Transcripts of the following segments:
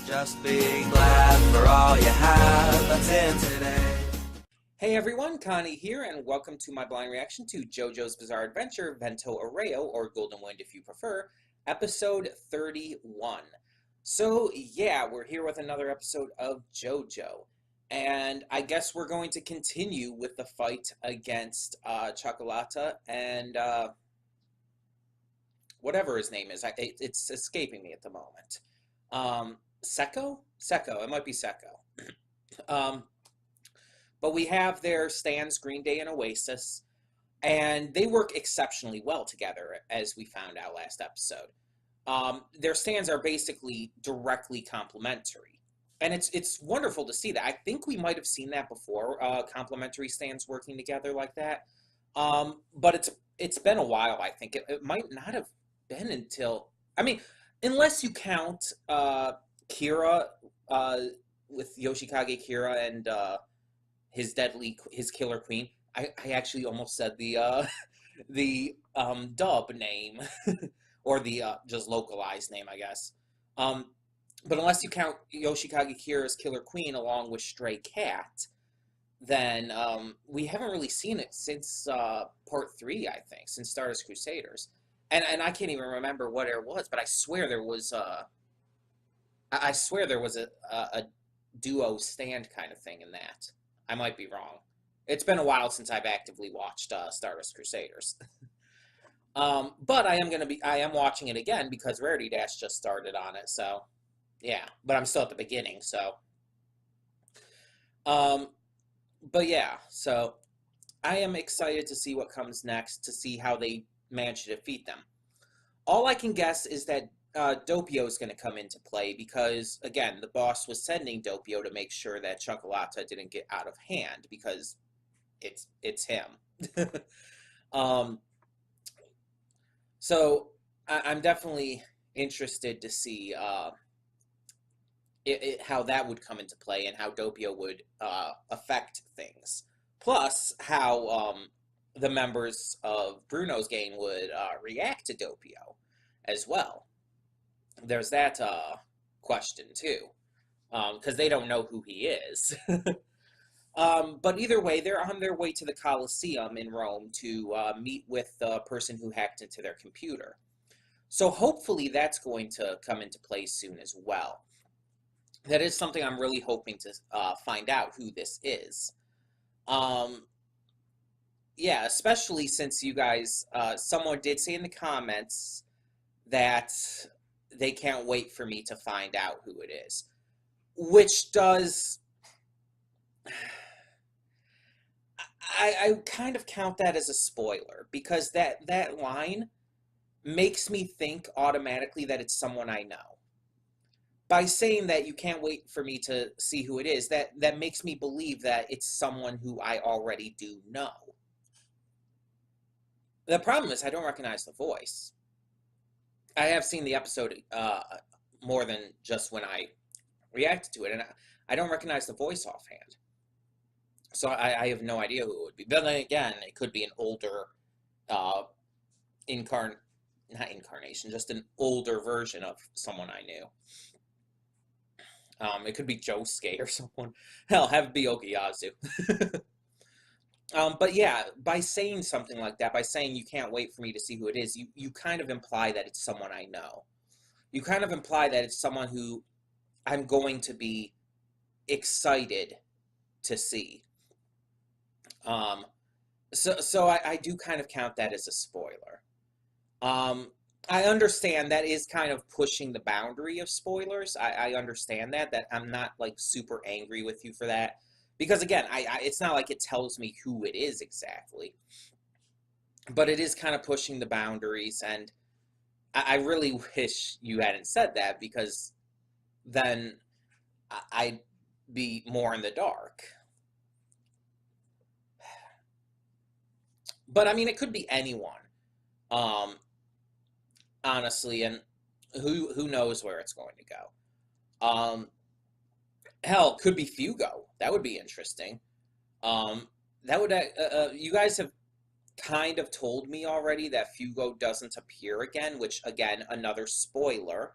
Just be glad for all you have that's in today. Hey everyone, Connie here, and welcome to my blind reaction to JoJo's Bizarre Adventure, Vento Aureo, or Golden Wind if you prefer, episode 31. So yeah, we're here with another episode of JoJo, and I guess we're going to continue with the fight against Chocolata and whatever his name is. It's escaping me at the moment. Secco? Secco, it might be Secco. But we have their stands, Green Day and Oasis, and they work exceptionally well together, as we found out last episode. Their stands are basically directly complementary, and it's wonderful to see that. I think we might have seen that before, complementary stands working together like that. But it's been a while. I think it might not have been until, I mean, unless you count Kira with Yoshikage Kira and his killer queen. I actually almost said the dub name or the just localized name, I guess. But unless you count Yoshikage Kira's killer queen along with Stray Cat, then we haven't really seen it since part 3, I think, since Stardust Crusaders. And I can't even remember what it was, but I swear there was a duo stand kind of thing in that. I might be wrong. It's been a while since I've actively watched Stardust Crusaders. But I am watching it again because Rarity Dash just started on it, so yeah. But I'm still at the beginning, so. But yeah, so I am excited to see what comes next, to see how they manage to defeat them. All I can guess is that Doppio is going to come into play because, again, the boss was sending Doppio to make sure that Chocolata didn't get out of hand because it's him. So I'm definitely interested to see how that would come into play and how Doppio would affect things. Plus, how the members of Bruno's gang would react to Doppio as well. There's that question too, because they don't know who he is. But either way, they're on their way to the Colosseum in Rome to meet with the person who hacked into their computer. So hopefully that's going to come into play soon as well. That is something I'm really hoping to find out who this is. Yeah, especially since you guys, someone did say in the comments that they can't wait for me to find out who it is. Which does... I kind of count that as a spoiler, because that line makes me think automatically that it's someone I know. By saying that you can't wait for me to see who it is, that makes me believe that it's someone who I already do know. The problem is I don't recognize the voice. I have seen the episode more than just when I reacted to it, and I don't recognize the voice offhand. So I have no idea who it would be. But then again, it could be an older, not incarnation, just an older version of someone I knew. It could be Josuke or someone. Hell, have it be Okuyasu. But yeah, by saying something like that, by saying you can't wait for me to see who it is, you kind of imply that it's someone I know. You kind of imply that it's someone who I'm going to be excited to see. So I do kind of count that as a spoiler. I understand that is kind of pushing the boundary of spoilers. I understand that I'm not like super angry with you for that. Because again, it's not like it tells me who it is exactly. But it is kind of pushing the boundaries, and I really wish you hadn't said that, because then I'd be more in the dark. But I mean, it could be anyone, honestly, and who knows where it's going to go. Hell, could be Fugo. That would be interesting. That would you guys have kind of told me already that Fugo doesn't appear again, which again, another spoiler.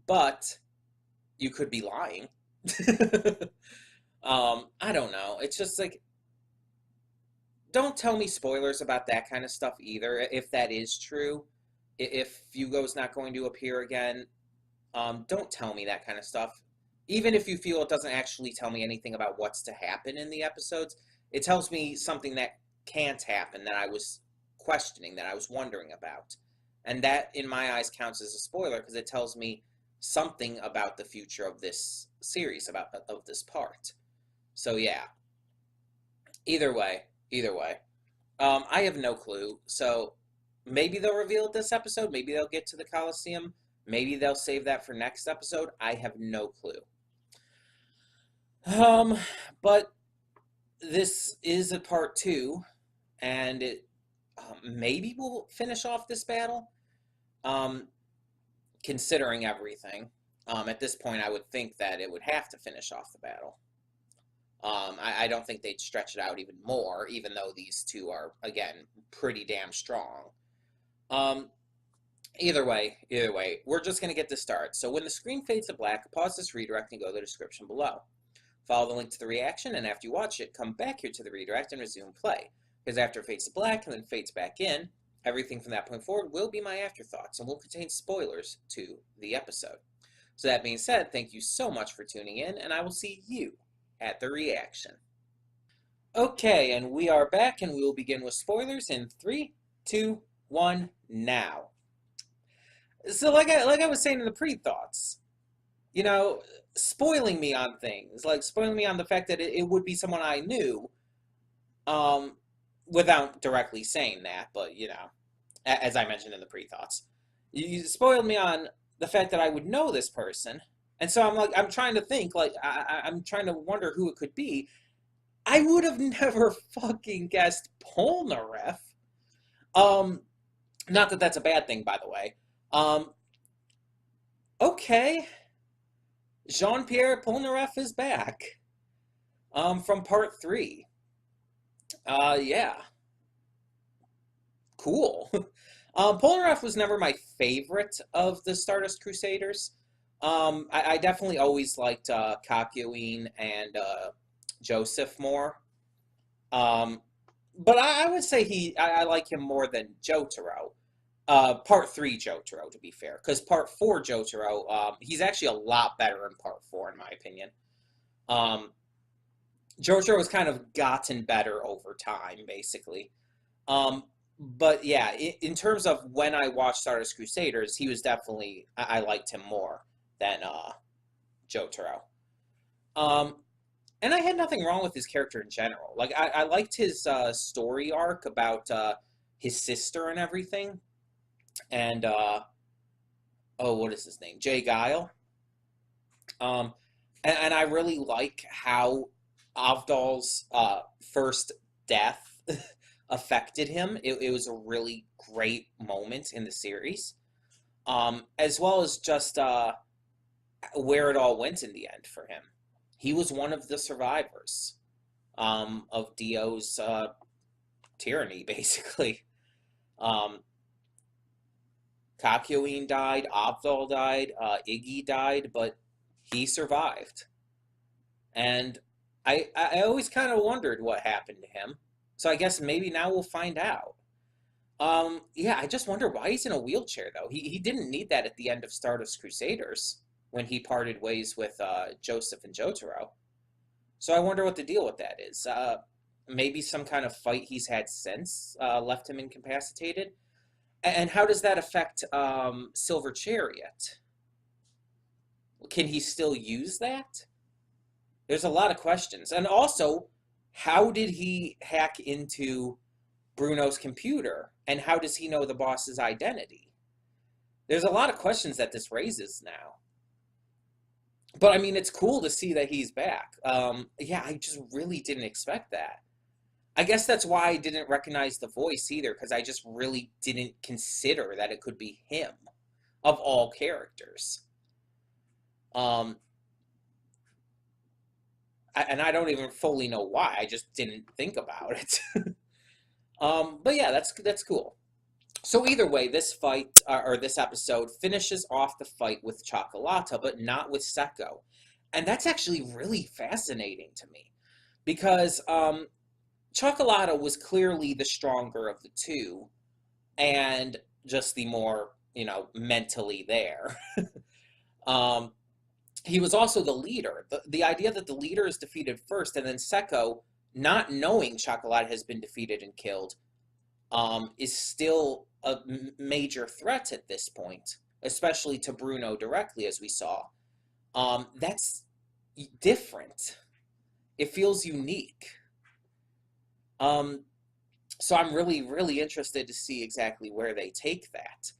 but you could be lying. I don't know. It's just like, don't tell me spoilers about that kind of stuff either. If that is true, if Hugo's not going to appear again, don't tell me that kind of stuff. Even if you feel it doesn't actually tell me anything about what's to happen in the episodes, it tells me something that can't happen that I was questioning, that I was wondering about. And that, in my eyes, counts as a spoiler because it tells me something about the future of this series, of this part. So yeah, either way, either way. I have no clue. So maybe they'll reveal it this episode. Maybe they'll get to the Coliseum. Maybe they'll save that for next episode. I have no clue. But this is a part 2, and it maybe we'll finish off this battle. Considering everything, at this point, I would think that it would have to finish off the battle. I don't think they'd stretch it out even more, even though these two are, again, pretty damn strong. Either way, we're just going to get this started. So when the screen fades to black, pause this redirect and go to the description below. Follow the link to the reaction, and after you watch it, come back here to the redirect and resume play. Because after it fades to black and then fades back in, everything from that point forward will be my afterthoughts and will contain spoilers to the episode. So that being said, thank you so much for tuning in, and I will see you at the reaction. Okay, and we are back, and we will begin with spoilers in 3, 2, 1, now. So like I was saying in the pre-thoughts, you know, spoiling me on things, like spoiling me on the fact that it would be someone I knew, without directly saying that, but, you know, as I mentioned in the pre-thoughts. You spoiled me on the fact that I would know this person, and so I'm trying to think, like, I'm trying to wonder who it could be. I would have never fucking guessed Polnareff. Not that that's a bad thing, by the way. Okay. Jean-Pierre Polnareff is back. From part 3. Yeah. Cool. Polnareff was never my favorite of the Stardust Crusaders. I definitely always liked Kakyoin and Joseph more. But I would say I like him more than Jotaro. Part 3 Jotaro, to be fair. Because part 4 Jotaro, he's actually a lot better in part 4, in my opinion. Jotaro has kind of gotten better over time, basically. But yeah, in terms of when I watched Stardust Crusaders, he was definitely, I liked him more than Jotaro. And I had nothing wrong with his character in general. Like, I liked his story arc about his sister and everything. And, what is his name? Jay Guile. And I really like how Avdol's first death affected him. It was a really great moment in the series. As well as just where it all went in the end for him. He was one of the survivors of Dio's tyranny, basically. Kakyoin died, Avdol died, Iggy died, but he survived. And I always kind of wondered what happened to him. So I guess maybe now we'll find out. Yeah, I just wonder why he's in a wheelchair, though. He didn't need that at the end of Stardust Crusaders when he parted ways with Joseph and Jotaro. So I wonder what the deal with that is. Maybe some kind of fight he's had since left him incapacitated. And how does that affect Silver Chariot? Can he still use that? There's a lot of questions. And also, how did he hack into Bruno's computer? And how does he know the boss's identity? There's a lot of questions that this raises now. But, I mean, it's cool to see that he's back. Yeah, I just really didn't expect that. I guess that's why I didn't recognize the voice either, because I just really didn't consider that it could be him, of all characters. And I don't even fully know why. I just didn't think about it. But yeah, that's cool. So either way, this fight or this episode finishes off the fight with Chocolata, but not with Seko. And that's actually really fascinating to me because Chocolata was clearly the stronger of the two and just the more, mentally there. um, he was also the leader. The idea that the leader is defeated first and then Seko, not knowing Chocolata has been defeated and killed, is still a major threat at this point, especially to Bruno directly, as we saw. That's different. It feels unique. Um, so I'm really, really interested to see exactly where they take that.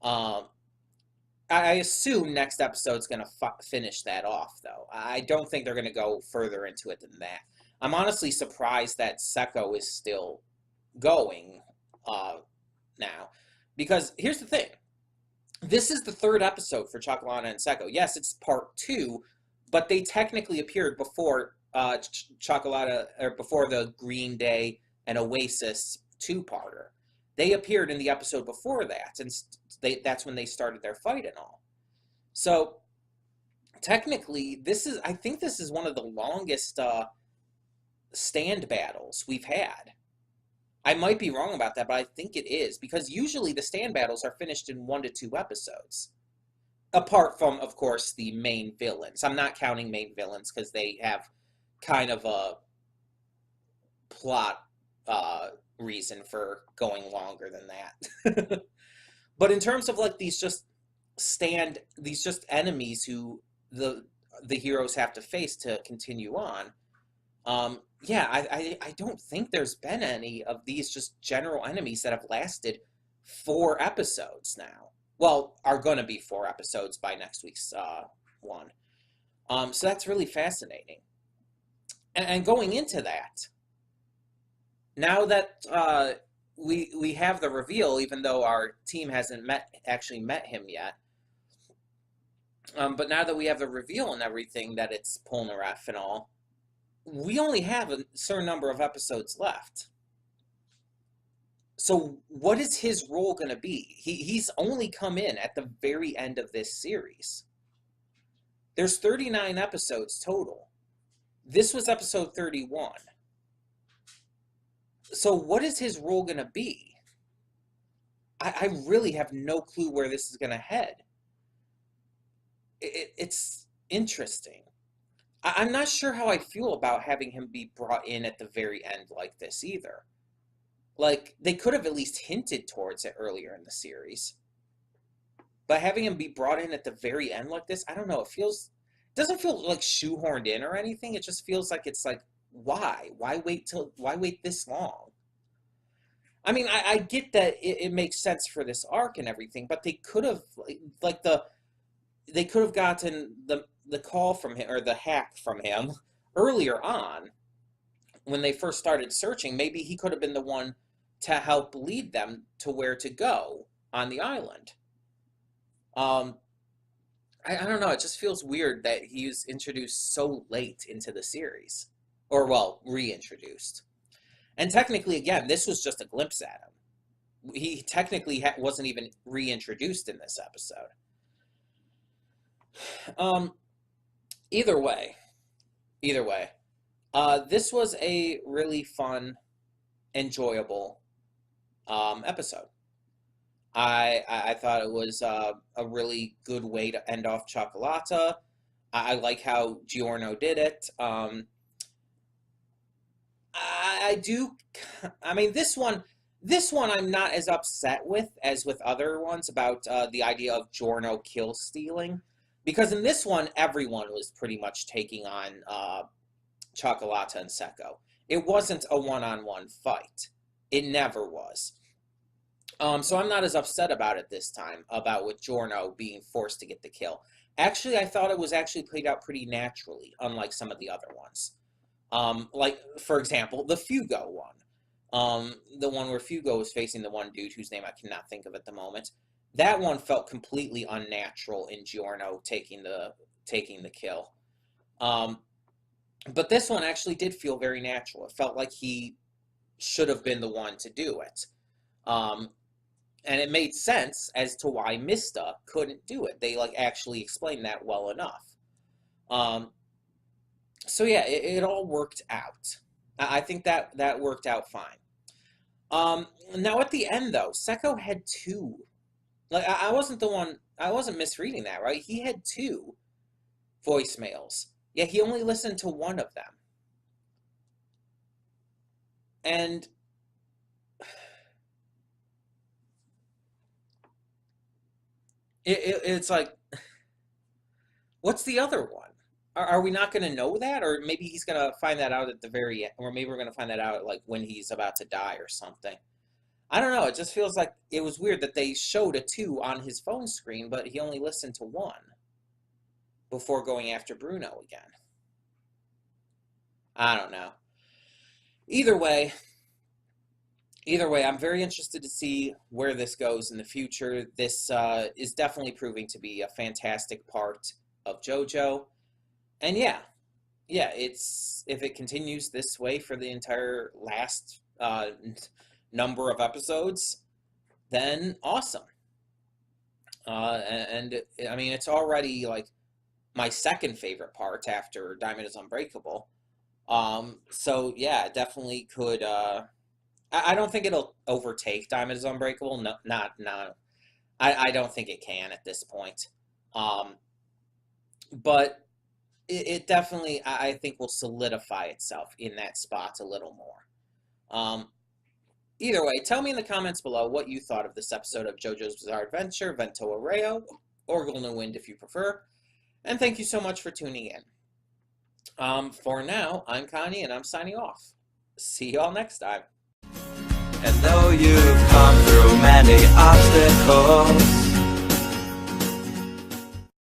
Um, I assume next episode's going to finish that off, though. I don't think they're going to go further into it than that. I'm honestly surprised that Seko is still going now. Because here's the thing. This is the third episode for Chocolata and Seko. Yes, it's part 2, but they technically appeared before Chocolata, or before the Green Day and Oasis 2-parter. They appeared in the episode before that, and that's when they started their fight and all. So technically, I think this is one of the longest stand battles we've had. I might be wrong about that, but I think it is, because usually the stand battles are finished in 1 to 2 episodes. Apart from, of course, the main villains. I'm not counting main villains because they have kind of a plot reason for going longer than that. But in terms of like these just enemies who the heroes have to face to continue on. Yeah, I don't think there's been any of these just general enemies that have lasted 4 episodes now. Well, are going to be 4 episodes by next week's one. So that's really fascinating. And going into that, now that we have the reveal, even though our team hasn't actually met him yet, but now that we have the reveal and everything, that it's Polnareff and all, we only have a certain number of episodes left. So what is his role going to be? He's only come in at the very end of this series. There's 39 episodes total. This was episode 31. So what is his role going to be? I really have no clue where this is going to head. It's interesting. I'm not sure how I feel about having him be brought in at the very end like this either. Like, they could have at least hinted towards it earlier in the series. But having him be brought in at the very end like this, I don't know, it doesn't feel like shoehorned in or anything. It just feels like it's like, why? Why wait this long? I mean, I get that it makes sense for this arc and everything, but they could have, they could have gotten the call from him, or the hack from him, earlier on when they first started searching. Maybe he could have been the one to help lead them to where to go on the island. I don't know, it just feels weird that he was introduced so late into the series. Or, well, reintroduced. And technically, again, this was just a glimpse at him. He technically wasn't even reintroduced in this episode. Either way, this was a really fun, enjoyable episode. I thought it was a really good way to end off Chocolata. I like how Giorno did it. I mean, this one I'm not as upset with as with other ones about the idea of Giorno kill stealing. Because in this one, everyone was pretty much taking on Chocolata and Seko. It wasn't a one-on-one fight. It never was. So I'm not as upset about it this time, about with Giorno being forced to get the kill. Actually, I thought it was actually played out pretty naturally, unlike some of the other ones. Like, for example, the Fugo one. The one where Fugo was facing the one dude whose name I cannot think of at the moment. That one felt completely unnatural in Giorno taking the kill. But this one actually did feel very natural. It felt like he should have been the one to do it. And it made sense as to why Mista couldn't do it. They like actually explained that well enough. So yeah, it all worked out. I think that worked out fine. Now at the end though, Seko had two. Like I wasn't the one. I wasn't misreading that, right? He had two voicemails, yet he only listened to one of them. And it's like, what's the other one? Are we not going to know that? Or maybe he's going to find that out at the very end. Or maybe we're going to find that out like when he's about to die or something. I don't know. It just feels like it was weird that they showed a 2 on his phone screen, but he only listened to 1 before going after Bruno again. I don't know. Either way, I'm very interested to see where this goes in the future. This is definitely proving to be a fantastic part of JoJo. And yeah, it's if it continues this way for the entire last number of episodes, then awesome. And I mean, it's already like my second favorite part after Diamond is Unbreakable. So yeah, it definitely could. I don't think it'll overtake Diamond is Unbreakable. No, no. I don't think it can at this point. But it definitely, I think, will solidify itself in that spot a little more. Either way, tell me in the comments below what you thought of this episode of JoJo's Bizarre Adventure, Vento Aureo, or Golden Wind if you prefer. And thank you so much for tuning in. For now, I'm Connie, and I'm signing off. See y'all next time. And though you've come through many obstacles,